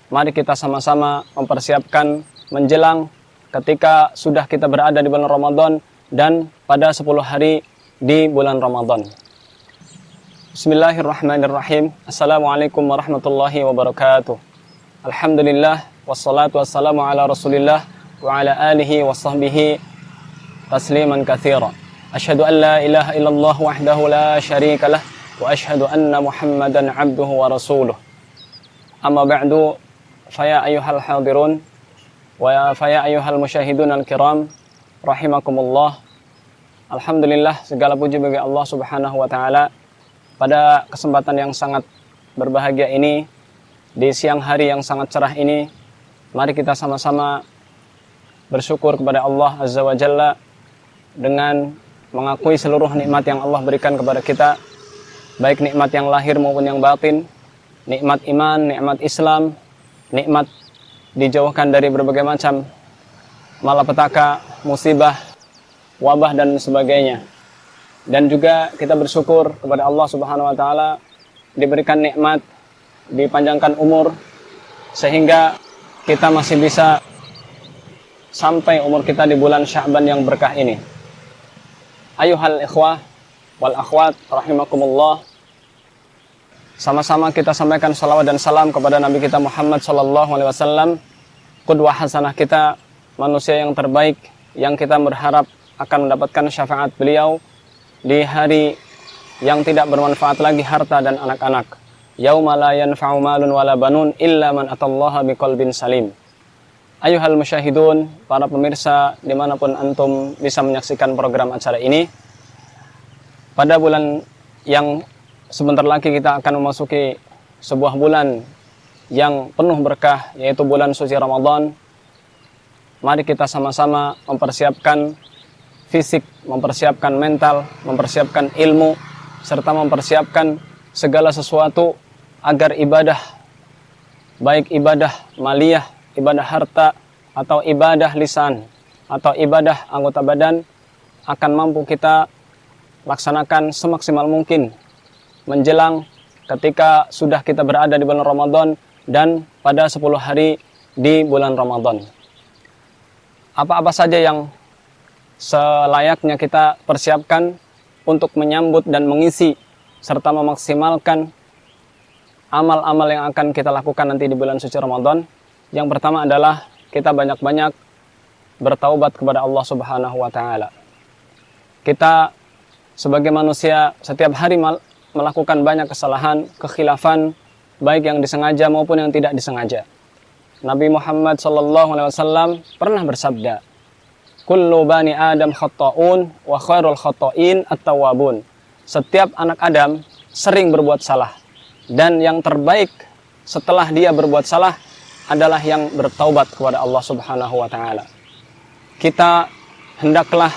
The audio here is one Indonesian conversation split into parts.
mari kita sama-sama mempersiapkan menjelang ketika sudah kita berada di bulan Ramadan dan pada 10 hari di bulan Ramadan. Bismillahirrahmanirrahim. Assalamualaikum warahmatullahi wabarakatuh. Alhamdulillah wassalatu wassalamu ala Rasulillah wa ala alihi wa sahbihi tasliman katsira. Asyhadu an la ilaha illallah wahdahu la syarika lah wa asyhadu anna Muhammadan abduhu wa rasuluh. Amma ba'du, faya ayyuhal hadirun wa faya ayyuhal musyahidun al-kiram rahimakumullah. Alhamdulillah, segala puji bagi Allah Subhanahu wa taala. Pada kesempatan yang sangat berbahagia ini, di siang hari yang sangat cerah ini, mari kita sama-sama bersyukur kepada Allah Azza wa Jalla dengan mengakui seluruh nikmat yang Allah berikan kepada kita, baik nikmat yang lahir maupun yang batin, nikmat iman, nikmat Islam, nikmat dijauhkan dari berbagai macam malapetaka, musibah, wabah dan sebagainya. Dan juga kita bersyukur kepada Allah Subhanahu wa taala diberikan nikmat, dipanjangkan umur sehingga kita masih bisa sampai umur kita di bulan Sya'ban yang berkah ini. Ayuhal ikhwah wal akhwat rahimakumullah. Sama-sama kita sampaikan salawat dan salam kepada Nabi kita Muhammad sallallahu alaihi wasallam, qudwah hasanah kita, manusia yang terbaik yang kita berharap akan mendapatkan syafaat beliau di hari yang tidak bermanfaat lagi harta dan anak-anak. Yauma la yanfa'u malun wala banun illa man atallaha biqalbin salim. Ayuhal musyahidun, para pemirsa dimanapun antum bisa menyaksikan program acara ini, pada bulan yang sebentar lagi kita akan memasuki sebuah bulan yang penuh berkah, yaitu bulan suci Ramadan. Mari kita sama-sama mempersiapkan fisik, mempersiapkan mental, mempersiapkan ilmu, serta mempersiapkan segala sesuatu agar ibadah, baik ibadah maliyah, ibadah harta, atau ibadah lisan, atau ibadah anggota badan, akan mampu kita laksanakan semaksimal mungkin menjelang ketika sudah kita berada di bulan Ramadan dan pada 10 hari di bulan Ramadan. Apa-apa saja yang selayaknya kita persiapkan untuk menyambut dan mengisi serta memaksimalkan amal-amal yang akan kita lakukan nanti di bulan suci Ramadan. Yang pertama adalah kita banyak-banyak bertaubat kepada Allah Subhanahu wa taala. Kita sebagai manusia setiap hari melakukan banyak kesalahan, kekhilafan, baik yang disengaja maupun yang tidak disengaja. Nabi Muhammad SAW pernah bersabda, kullu bani Adam khatta'un wa khairul khatta'in at-tawwabun. Setiap anak Adam sering berbuat salah, dan yang terbaik setelah dia berbuat salah adalah yang bertaubat kepada Allah Subhanahu wa taala. Kita hendaklah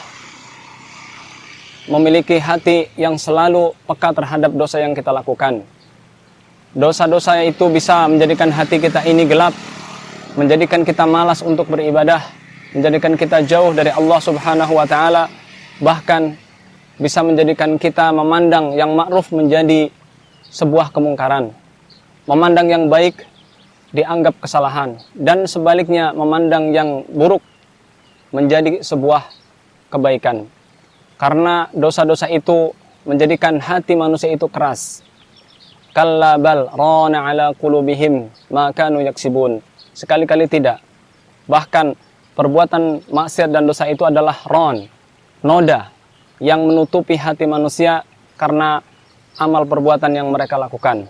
memiliki hati yang selalu peka terhadap dosa yang kita lakukan. Dosa-dosa itu bisa menjadikan hati kita ini gelap, menjadikan kita malas untuk beribadah, menjadikan kita jauh dari Allah Subhanahu wa taala, bahkan bisa menjadikan kita memandang yang ma'ruf menjadi sebuah kemungkaran, memandang yang baik dianggap kesalahan, dan sebaliknya memandang yang buruk menjadi sebuah kebaikan. Karena dosa-dosa itu menjadikan hati manusia itu keras. Kalla bal rana ala qulubihim ma kanu yaksibun. Sekali-kali tidak. Bahkan perbuatan maksiat dan dosa itu adalah noda yang menutupi hati manusia karena amal perbuatan yang mereka lakukan.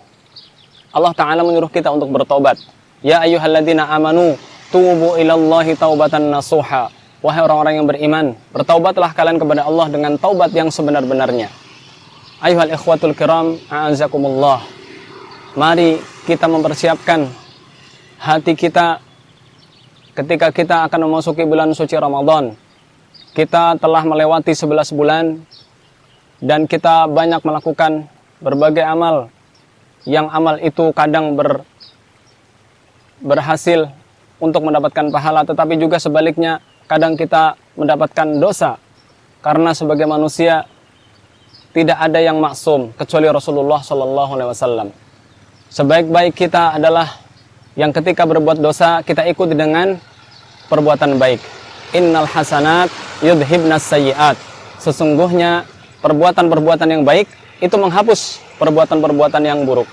Allah Ta'ala menyuruh kita untuk bertobat. Ya ayyuhalladzina amanu tubu ilallahi taubatan nasuha. Wahai orang-orang yang beriman, bertaubatlah kalian kepada Allah dengan taubat yang sebenar-benarnya. Ayuhal ikhwatul kiram, a'azakumullah. Mari kita mempersiapkan hati kita ketika kita akan memasuki bulan suci Ramadan. Kita telah melewati 11 bulan dan kita banyak melakukan berbagai amal, yang amal itu kadang berhasil untuk mendapatkan pahala, tetapi juga sebaliknya kadang kita mendapatkan dosa, karena sebagai manusia tidak ada yang maksum kecuali Rasulullah SAW. Sebaik-baik kita adalah yang ketika berbuat dosa kita ikuti dengan perbuatan baik. Innal hasanat yudhibnas sayyi'at. Sesungguhnya perbuatan-perbuatan yang baik itu menghapus perbuatan-perbuatan yang buruk.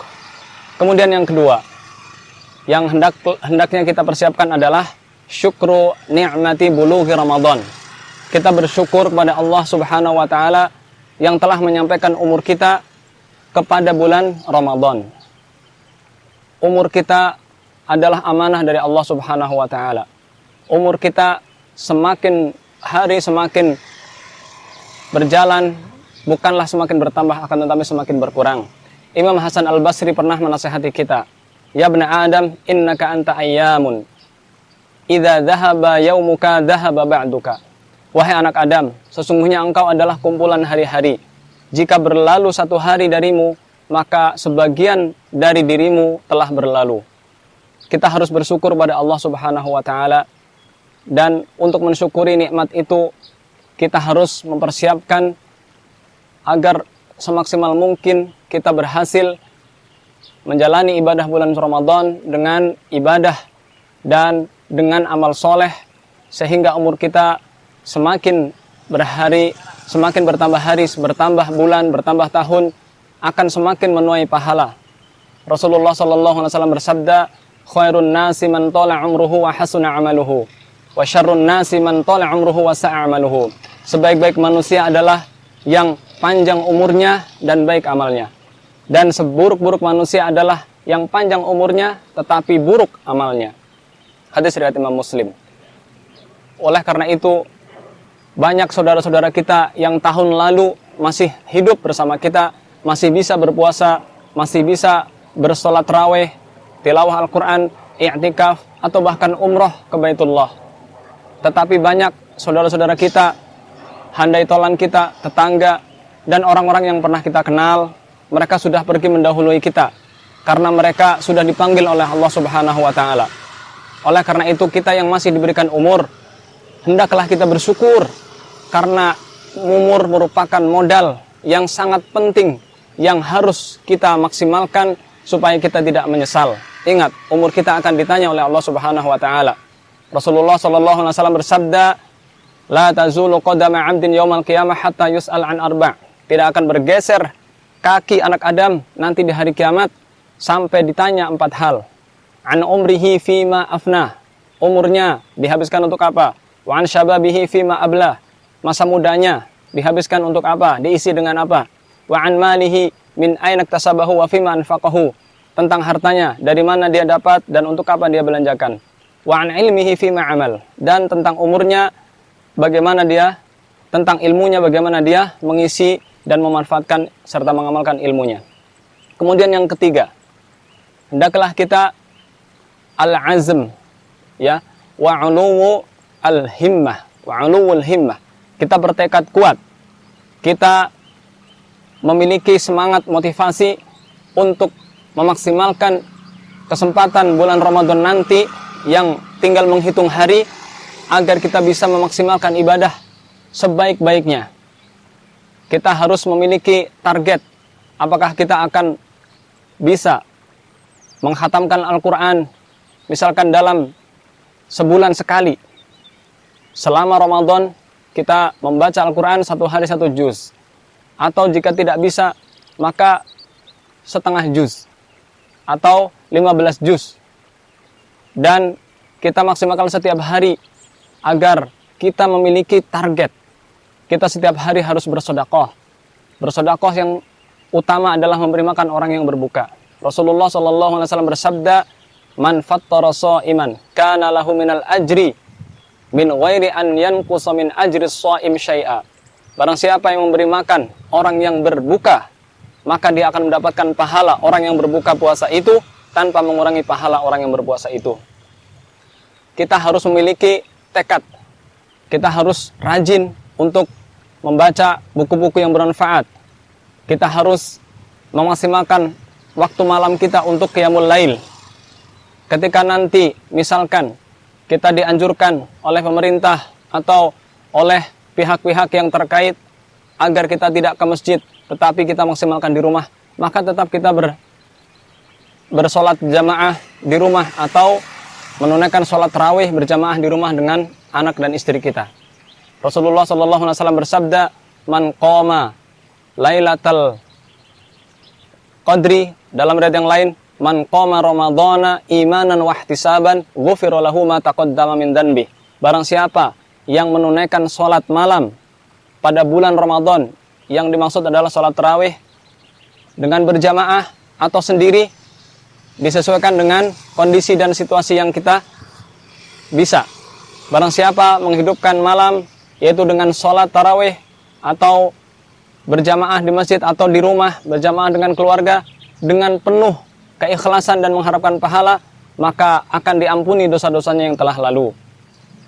Kemudian yang kedua, yang hendaknya kita persiapkan adalah syukru ni'mati bulughi Ramadan. Kita bersyukur kepada Allah Subhanahu wa taala yang telah menyampaikan umur kita kepada bulan Ramadan. Umur kita adalah amanah dari Allah Subhanahu wa taala. Umur kita semakin hari semakin berjalan, bukanlah semakin bertambah, akan tetapi semakin berkurang. Imam Hasan Al-Basri pernah menasihati kita, "Ya ibna Adam, innaka anta ayyamun. Idza dhahaba yaumuka dhahaba ba'duka." Wahai anak Adam, sesungguhnya engkau adalah kumpulan hari-hari. Jika berlalu satu hari darimu, maka sebagian dari dirimu telah berlalu. Kita harus bersyukur pada Allah Subhanahu wa taala, dan untuk mensyukuri nikmat itu kita harus mempersiapkan agar semaksimal mungkin kita berhasil menjalani ibadah bulan Ramadan dengan ibadah dan dengan amal soleh, sehingga umur kita semakin berhari, semakin bertambah hari, bertambah bulan, bertambah tahun, akan semakin menuai pahala. Rasulullah SAW bersabda, "Khairun nasi man tala umruhu wa hasuna amaluhu, wa syarrun nasi man tala umruhu wa sa'a amaluhu." Sebaik-baik manusia adalah yang panjang umurnya dan baik amalnya. Dan seburuk-buruk manusia adalah yang panjang umurnya tetapi buruk amalnya. Hadis riwayat Imam Muslim. Oleh karena itu, banyak saudara-saudara kita yang tahun lalu masih hidup bersama kita, masih bisa berpuasa, masih bisa bersolat raweh, tilawah Al-Quran, i'tikaf, atau bahkan umroh ke Baitullah. Tetapi banyak saudara-saudara kita, handai tolan kita, tetangga, dan orang-orang yang pernah kita kenal, mereka sudah pergi mendahului kita karena mereka sudah dipanggil oleh Allah Subhanahu wa taala. Oleh karena itu, kita yang masih diberikan umur, hendaklah kita bersyukur karena umur merupakan modal yang sangat penting yang harus kita maksimalkan supaya kita tidak menyesal. Ingat, umur kita akan ditanya oleh Allah Subhanahu wa taala. Rasulullah sallallahu alaihi wasallam bersabda, "La tazulu qadama 'abdin yaumal qiyamah hatta yus'al an arba'." Tidak akan bergeser kaki anak Adam nanti di hari kiamat sampai ditanya 4 hal. An umrihi fima afnah. Umurnya dihabiskan untuk apa? Wa an syababihi fima ablah. Masa mudanya dihabiskan untuk apa? Diisi dengan apa? Wa an malihi min aina iktasabahu wa fima anfaqahu. Tentang hartanya, dari mana dia dapat dan untuk apa dia belanjakan. Wa an ilmihi fima amal. Dan tentang umurnya, bagaimana dia, tentang ilmunya, bagaimana dia mengisi dan memanfaatkan serta mengamalkan ilmunya. Kemudian yang ketiga, hendaklah kita al-azm, ya, wa 'uluwu al-himmah, wa 'uluwul himmah. Kita bertekad kuat. Kita memiliki semangat motivasi untuk memaksimalkan kesempatan bulan Ramadan nanti yang tinggal menghitung hari agar kita bisa memaksimalkan ibadah sebaik-baiknya. Kita harus memiliki target. Apakah kita akan bisa menghatamkan Al-Quran misalkan dalam sebulan sekali. Selama Ramadan kita membaca Al-Quran 1 hari 1 juz. Atau jika tidak bisa, maka setengah juz. Atau 15 juz. Dan kita maksimalkan setiap hari agar kita memiliki target. Kita setiap hari harus bersedekah. Bersedekah yang utama adalah memberi makan orang yang berbuka. Rasulullah SAW bersabda, "Man fattara sha'iman kana lahu minal ajri min ghairi an yanqusa min ajri shaim syai'a." Barang siapa yang memberi makan orang yang berbuka, maka dia akan mendapatkan pahala orang yang berbuka puasa itu tanpa mengurangi pahala orang yang berpuasa itu. Kita harus memiliki tekad. Kita harus rajin untuk membaca buku-buku yang bermanfaat. Kita harus memaksimalkan waktu malam kita untuk qiyamul lail. Ketika nanti misalkan kita dianjurkan oleh pemerintah atau oleh pihak-pihak yang terkait agar kita tidak ke masjid, tetapi kita maksimalkan di rumah, maka tetap kita bersolat jamaah di rumah atau menunaikan sholat tarawih berjamaah di rumah dengan anak dan istri kita. Rasulullah SAW bersabda, "Man qama lailatal qadri," dalam riwayat yang lain, "Man qama ramadhana imanan wa ihtisaban, ghufira lahu ma taqaddama min dhanbi." Barang siapa yang menunaikan sholat malam pada bulan Ramadan, yang dimaksud adalah sholat tarawih dengan berjamaah atau sendiri, disesuaikan dengan kondisi dan situasi yang kita bisa. Barang siapa menghidupkan malam, yaitu dengan sholat tarawih atau berjamaah di masjid atau di rumah berjamaah dengan keluarga dengan penuh keikhlasan dan mengharapkan pahala, maka akan diampuni dosa-dosanya yang telah lalu.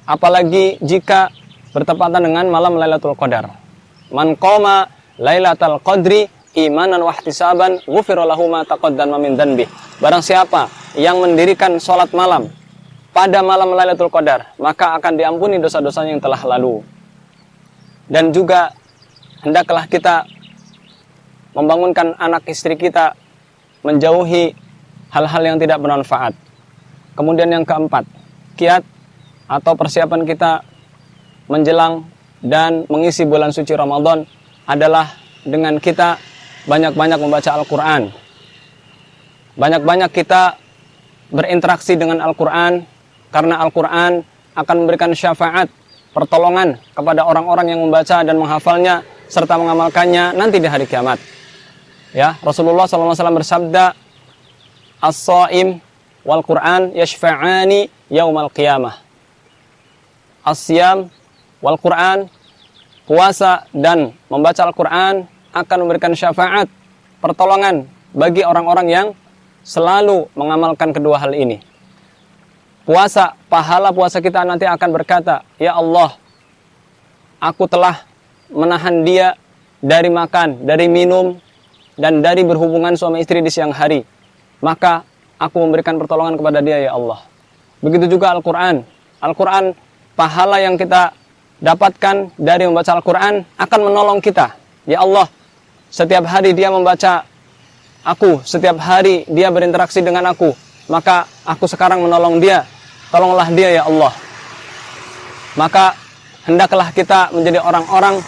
Apalagi jika bertepatan dengan malam Lailatul Qadar. Man qama Lailatul Qadri imanan wa ihtisaban, ghufira lahu ma taqaddama min dhanbi. Barang siapa yang mendirikan sholat malam pada malam Lailatul Qadar, maka akan diampuni dosa-dosanya yang telah lalu. Dan juga hendaklah kita membangunkan anak istri kita menjauhi hal-hal yang tidak bermanfaat. Kemudian yang keempat, kiat atau persiapan kita menjelang dan mengisi bulan suci Ramadan adalah dengan kita banyak-banyak membaca Al-Quran. Banyak-banyak kita berinteraksi dengan Al-Quran, karena Al-Quran akan memberikan syafaat, pertolongan kepada orang-orang yang membaca dan menghafalnya serta mengamalkannya nanti di hari kiamat. Ya, Rasulullah SAW bersabda, "As-shaim wal Quran yashfa'ani yaumal qiyamah." As-siyam wal Quran, puasa dan membaca Al-Quran akan memberikan syafaat, pertolongan bagi orang-orang yang selalu mengamalkan kedua hal ini. Puasa, pahala puasa kita nanti akan berkata, "Ya Allah, aku telah menahan dia dari makan, dari minum, dan dari berhubungan suami istri di siang hari. Maka aku memberikan pertolongan kepada dia, ya Allah." Begitu juga Al-Quran. Al-Quran, pahala yang kita dapatkan dari membaca Al-Quran akan menolong kita. Ya Allah, setiap hari dia membaca aku, setiap hari dia berinteraksi dengan aku, maka aku sekarang menolong dia. Tolonglah dia, ya Allah. Maka hendaklah kita menjadi orang-orang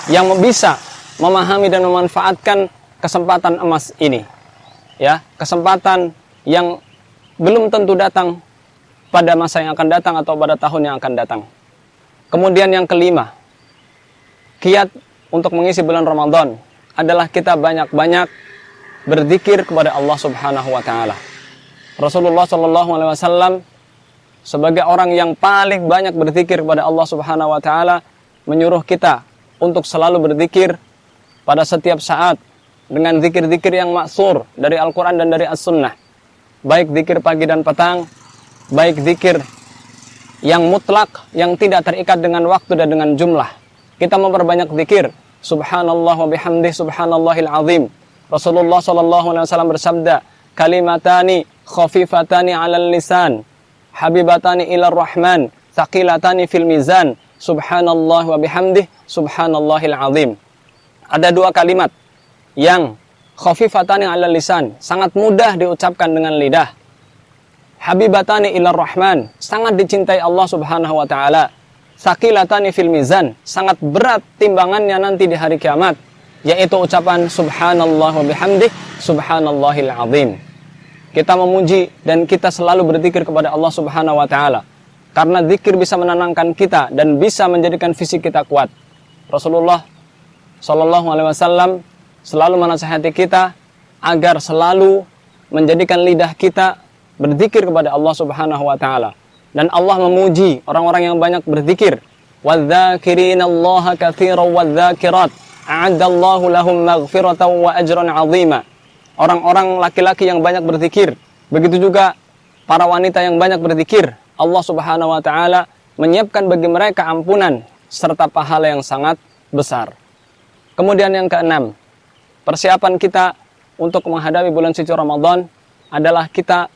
yang bisa memahami dan memanfaatkan kesempatan emas ini. Ya, kesempatan yang belum tentu datang pada masa yang akan datang atau pada tahun yang akan datang. Kemudian yang kelima, kiat untuk mengisi bulan Ramadan adalah kita banyak-banyak berzikir kepada Allah Subhanahu wa taala. Rasulullah SAW sebagai orang yang paling banyak berzikir kepada Allah Subhanahu wa taala menyuruh kita untuk selalu berzikir pada setiap saat dengan zikir-zikir yang maksur dari Al-Quran dan dari As-Sunnah. Baik zikir pagi dan petang, baik zikir yang mutlak, yang tidak terikat dengan waktu dan dengan jumlah. Kita memperbanyak zikir. Subhanallah wa bihamdih subhanallahil azim. Rasulullah SAW bersabda, "Kalimatani khafifatani 'alal lisan, habibatani ilar rahman, thaqilatani fil mizan, subhanallah wa bihamdih subhanallahil azim." Ada dua kalimat yang khafifatani 'alal lisan, sangat mudah diucapkan dengan lidah. Habibatani ilar rahman, sangat dicintai Allah Subhanahu wa taala. Thaqilatani fil mizan, sangat berat timbangannya nanti di hari kiamat, yaitu ucapan subhanallah wa bihamdih subhanallahil azim. Kita memuji dan kita selalu berzikir kepada Allah Subhanahu wa taala, karena zikir bisa menenangkan kita dan bisa menjadikan fisik kita kuat. Rasulullah SAW selalu menasihati kita agar selalu menjadikan lidah kita berzikir kepada Allah Subhanahu wa taala. Dan Allah memuji orang-orang yang banyak berzikir. Wadz-dzakirinallaha katsiran wadz-dzakirat, a'addallahu lahum maghfiratan wa ajran 'azima. Orang-orang laki-laki yang banyak berzikir, begitu juga para wanita yang banyak berzikir, Allah Subhanahu wa taala menyiapkan bagi mereka ampunan serta pahala yang sangat besar. Kemudian yang keenam, persiapan kita untuk menghadapi bulan suci Ramadan adalah kita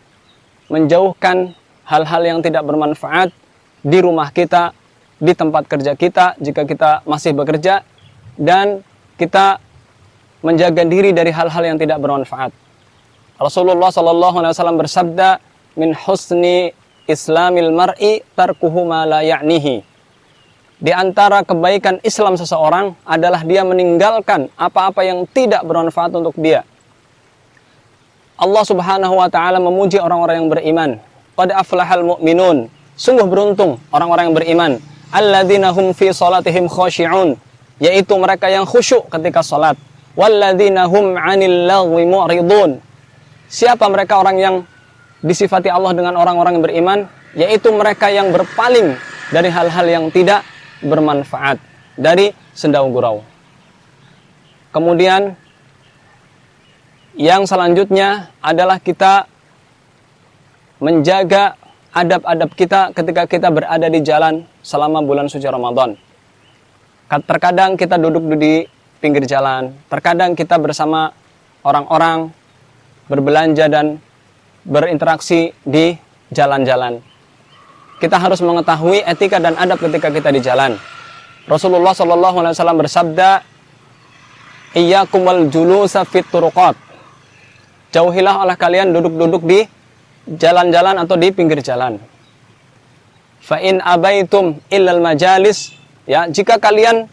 menjauhkan hal-hal yang tidak bermanfaat di rumah kita, di tempat kerja kita jika kita masih bekerja, dan kita menjaga diri dari hal-hal yang tidak bermanfaat. Rasulullah sallallahu alaihi wasallam bersabda, min husni islamil mar'i tarkuhu ma la ya'nihi. Di antara kebaikan Islam seseorang adalah dia meninggalkan apa-apa yang tidak bermanfaat untuk dia. Allah Subhanahu wa taala memuji orang-orang yang beriman. Qad aflahal mu'minun. Sungguh beruntung orang-orang yang beriman. Alladzina hum fi salatihim khashi'un, yaitu mereka yang khusyuk ketika salat. Walladzina hum 'anil lagwi mu'ridun. Siapa mereka orang yang disifati Allah dengan orang-orang yang beriman? Yaitu mereka yang berpaling dari hal-hal yang tidak bermanfaat, dari sendau gurau. Kemudian yang selanjutnya adalah kita menjaga adab-adab kita ketika kita berada di jalan selama bulan suci Ramadan. Terkadang kita duduk di pinggir jalan, terkadang kita bersama orang-orang berbelanja dan berinteraksi di jalan-jalan. Kita harus mengetahui etika dan adab ketika kita di jalan. Rasulullah SAW bersabda, iyyakum wal julusa fit turuqat. Jauhilah oleh kalian duduk-duduk di jalan-jalan atau di pinggir jalan. Fa in abaitum illal majalis, ya, jika kalian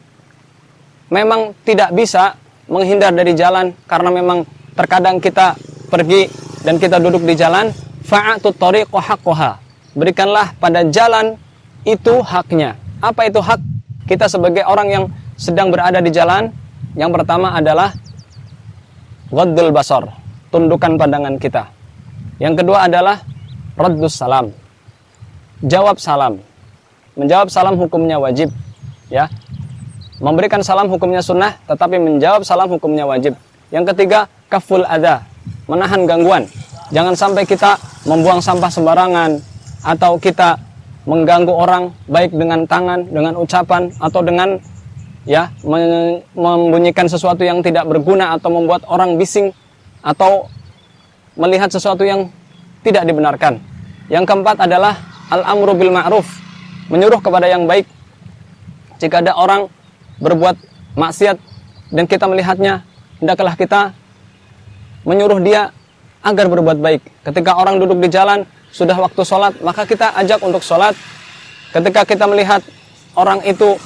memang tidak bisa menghindar dari jalan karena memang terkadang kita pergi dan kita duduk di jalan, fa'atut tariqa haqqaha. Berikanlah pada jalan itu haknya. Apa itu hak kita sebagai orang yang sedang berada di jalan? Yang pertama adalah ghaddul basar, tundukkan pandangan kita. Yang kedua adalah raddus salam, jawab salam. Menjawab salam hukumnya wajib, ya. Memberikan salam hukumnya sunnah, tetapi menjawab salam hukumnya wajib. Yang ketiga, kaful adha, menahan gangguan. Jangan sampai kita membuang sampah sembarangan atau kita mengganggu orang baik dengan tangan, dengan ucapan atau dengan membunyikan sesuatu yang tidak berguna atau membuat orang bising atau melihat sesuatu yang tidak dibenarkan. Yang keempat adalah al-amru bil ma'ruf, menyuruh kepada yang baik. Jika ada orang berbuat maksiat dan kita melihatnya, hendaklah kita menyuruh dia agar berbuat baik. Ketika orang duduk di jalan, sudah waktu sholat, maka kita ajak untuk sholat. Ketika kita melihat orang itu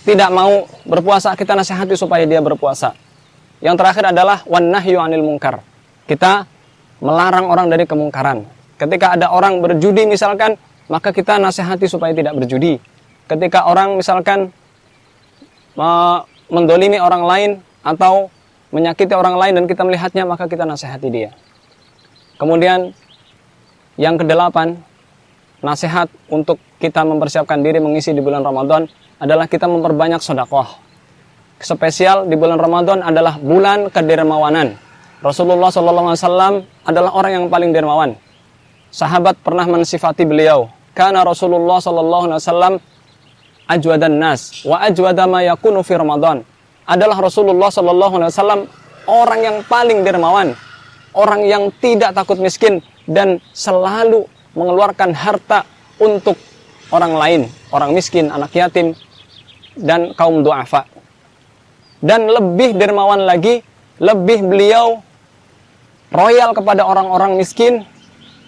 tidak mau berpuasa, kita nasihati supaya dia berpuasa. Yang terakhir adalah wan nahyu 'anil munkar. Kita melarang orang dari kemungkaran. Ketika ada orang berjudi misalkan, maka kita nasihati supaya tidak berjudi. Ketika orang misalkan mendolimi orang lain atau menyakiti orang lain dan kita melihatnya, maka kita nasihati dia. Kemudian yang kedelapan, nasihat untuk kita mempersiapkan diri mengisi di bulan Ramadan adalah kita memperbanyak sedekah. Spesial di bulan Ramadan adalah bulan kedermawanan. Rasulullah SAW adalah orang yang paling dermawan. Sahabat pernah mensifati beliau, karena Rasulullah SAW ajwadan nas wa ajwada ma yakunu fi Ramadan. Adalah Rasulullah SAW orang yang paling dermawan, orang yang tidak takut miskin dan selalu mengeluarkan harta untuk orang lain, orang miskin, anak yatim, dan kaum du'afa. Dan lebih dermawan lagi, lebih beliau royal kepada orang-orang miskin,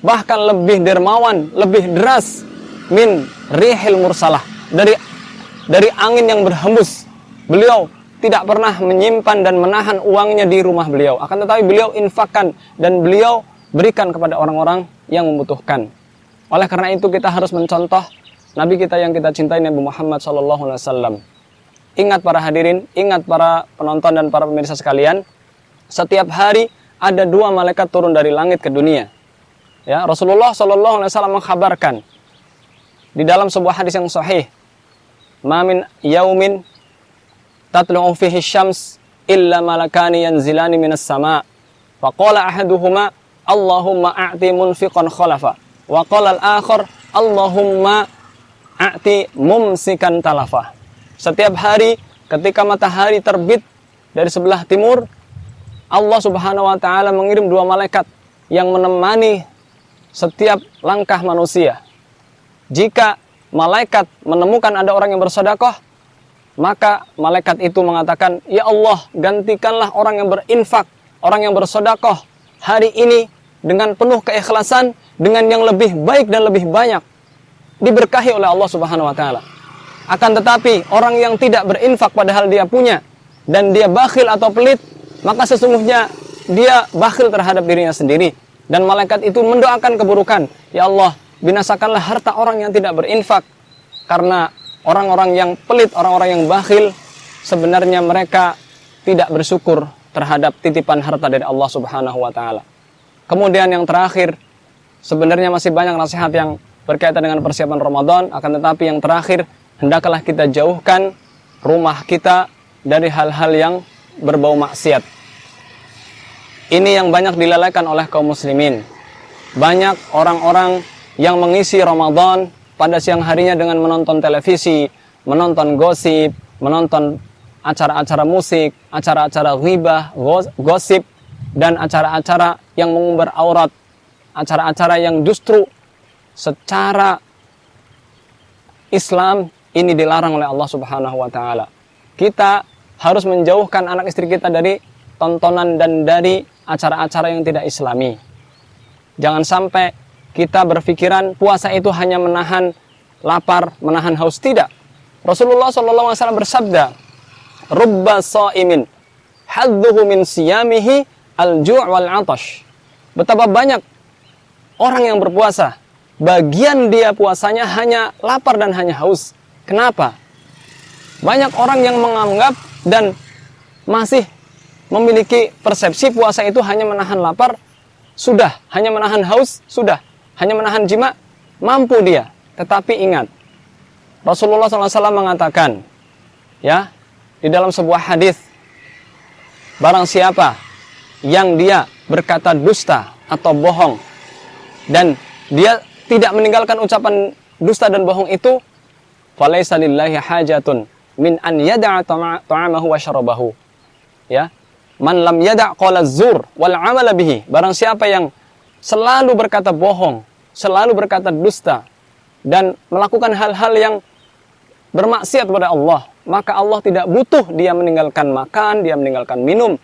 bahkan lebih dermawan, lebih deras min rihil mursalah, dari angin yang berhembus. Beliau tidak pernah menyimpan dan menahan uangnya di rumah beliau, akan tetapi beliau infakkan dan beliau berikan kepada orang-orang yang membutuhkan. Oleh karena itu kita harus mencontoh Nabi kita yang kita cintai, Nabi Muhammad SAW. Ingat para hadirin, ingat para penonton dan para pemirsa sekalian, setiap hari ada 2 malaikat turun dari langit ke dunia. Ya, Rasulullah SAW mengkhabarkan di dalam sebuah hadis yang sahih, "Ma min yaumin tatlu'u fihi syams illa malakani yanzilani minas sama'. Wa qala ahaduhuma Allahumma a'ti munfiqan khalafa. Wa qala al-akhar Allahumma a'ti mumsikan talafa." Setiap hari ketika matahari terbit dari sebelah timur, Allah Subhanahu wa taala mengirim 2 malaikat yang menemani setiap langkah manusia. Jika malaikat menemukan ada orang yang bersedekah, maka malaikat itu mengatakan, "Ya Allah, gantikanlah orang yang berinfak orang yang bersedekah hari ini dengan penuh keikhlasan, dengan yang lebih baik dan lebih banyak, diberkahi oleh Allah Subhanahu wa taala. Akan tetapi orang yang tidak berinfak padahal dia punya dan dia bakhil atau pelit, maka sesungguhnya dia bakhil terhadap dirinya sendiri, dan malaikat itu mendoakan keburukan. Ya Allah, binasakanlah harta orang yang tidak berinfak. Karena orang-orang yang pelit, orang-orang yang bakhil, sebenarnya mereka tidak bersyukur terhadap titipan harta dari Allah Subhanahu wa taala. Kemudian yang terakhir, sebenarnya masih banyak nasihat yang berkaitan dengan persiapan Ramadan, akan tetapi yang terakhir, hendaklah kita jauhkan rumah kita dari hal-hal yang berbau maksiat. Ini yang banyak dilalaikan oleh kaum muslimin. Banyak orang-orang yang mengisi Ramadan pada siang harinya dengan menonton televisi, menonton gosip, menonton acara-acara musik, acara-acara ghibah, gosip, dan acara-acara yang mengumbar aurat, acara-acara yang justru secara Islam ini dilarang oleh Allah Subhanahu wa taala. Kita harus menjauhkan anak istri kita dari tontonan dan dari acara-acara yang tidak islami. Jangan sampai kita berpikiran puasa itu hanya menahan lapar, menahan haus. Tidak. Rasulullah SAW bersabda, "Rubba sha'imin hadduhu min siyamihi al-ju' wal 'atash." Betapa banyak orang yang berpuasa, bagian dia puasanya hanya lapar dan hanya haus. Kenapa? Banyak orang yang menganggap dan masih memiliki persepsi puasa itu hanya menahan lapar, sudah, hanya menahan haus, sudah, hanya menahan jima, mampu dia. Tetapi ingat, Rasulullah SAW mengatakan, ya, di dalam sebuah hadis, barang siapa yang dia berkata dusta atau bohong, dan dia tidak meninggalkan ucapan dusta dan bohong itu, falaisa lillahi hajatun min an yada'a ta'amahu wa syarabahu. Ya, man lam yada' qala zur wal 'amala bihi. Barang siapa yang selalu berkata bohong, selalu berkata dusta, dan melakukan hal-hal yang bermaksiat kepada Allah, maka Allah tidak butuh dia meninggalkan makan, dia meninggalkan minum.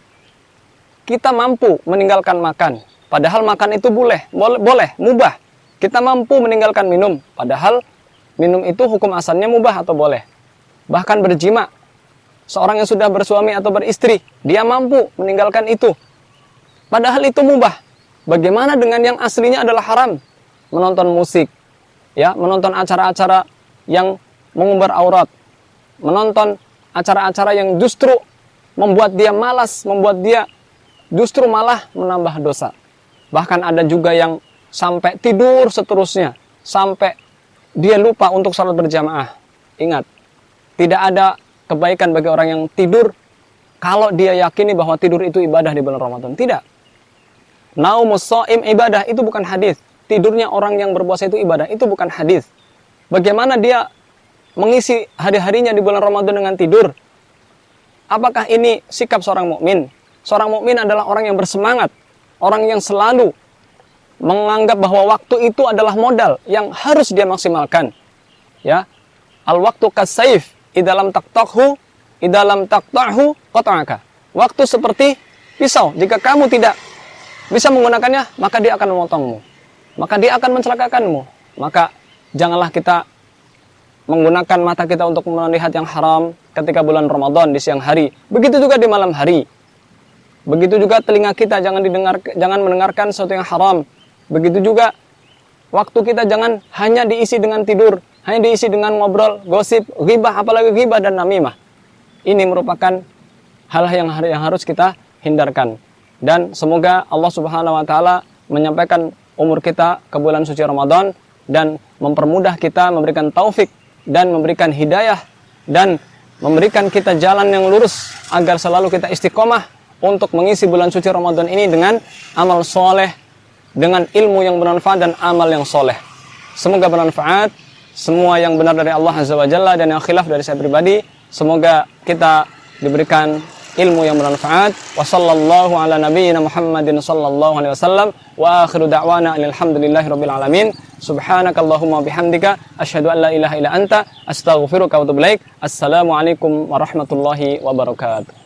Kita mampu meninggalkan makan, padahal makan itu boleh, mubah. Kita mampu meninggalkan minum, padahal minum itu hukum asalnya mubah atau boleh. Bahkan berjima, seorang yang sudah bersuami atau beristri, dia mampu meninggalkan itu, padahal itu mubah. Bagaimana dengan yang aslinya adalah haram? Menonton musik, ya, menonton acara-acara yang mengumbar aurat, menonton acara-acara yang justru membuat dia malas, membuat dia justru malah menambah dosa. Bahkan ada juga yang sampai tidur seterusnya, sampai dia lupa untuk salat berjamaah. Ingat, tidak ada kebaikan bagi orang yang tidur kalau dia yakini bahwa tidur itu ibadah di bulan Ramadan. Tidak. Naumus shaim ibadah, itu bukan hadis. Tidurnya orang yang berpuasa itu ibadah, itu bukan hadis. Bagaimana dia mengisi hari-harinya di bulan Ramadan dengan tidur? Apakah ini sikap seorang mukmin? Seorang mukmin adalah orang yang bersemangat, orang yang selalu menganggap bahwa waktu itu adalah modal yang harus dia maksimalkan. Ya, al waktu kasayf, idalam taqtahu, idalam taqtahu qata'aka. Waktu seperti pisau, jika kamu tidak bisa menggunakannya, maka dia akan memotongmu, maka dia akan mencelakakanmu. Maka janganlah kita menggunakan mata kita untuk melihat yang haram ketika bulan Ramadan di siang hari. Begitu juga di malam hari. Begitu juga telinga kita jangan mendengarkan sesuatu yang haram. Begitu juga waktu kita jangan hanya diisi dengan tidur, hanya diisi dengan ngobrol, gosip, ghibah, apalagi ghibah dan namimah. Ini merupakan hal yang harus kita hindarkan. Dan semoga Allah Subhanahu wa taala menyampaikan umur kita ke bulan suci Ramadan dan mempermudah kita, memberikan taufik dan memberikan hidayah dan memberikan kita jalan yang lurus agar selalu kita istiqomah untuk mengisi bulan suci Ramadan ini dengan amal soleh, dengan ilmu yang bermanfaat dan amal yang soleh. Semoga bermanfaat. Semua yang benar dari Allah Azza wa Jalla dan yang khilaf dari saya pribadi, semoga kita diberikan ilmu yang bermanfaat. Wa sallallahu ala nabiyyina Muhammadin sallallahu alaihi wasallam wa akhiru da'wana alhamdulillahi rabbil alamin. Subhanakallahumma bihamdika asyhadu an la ilaha illa anta astaghfiruka wa atubu ilaik. Assalamualaikum warahmatullahi wabarakatuh.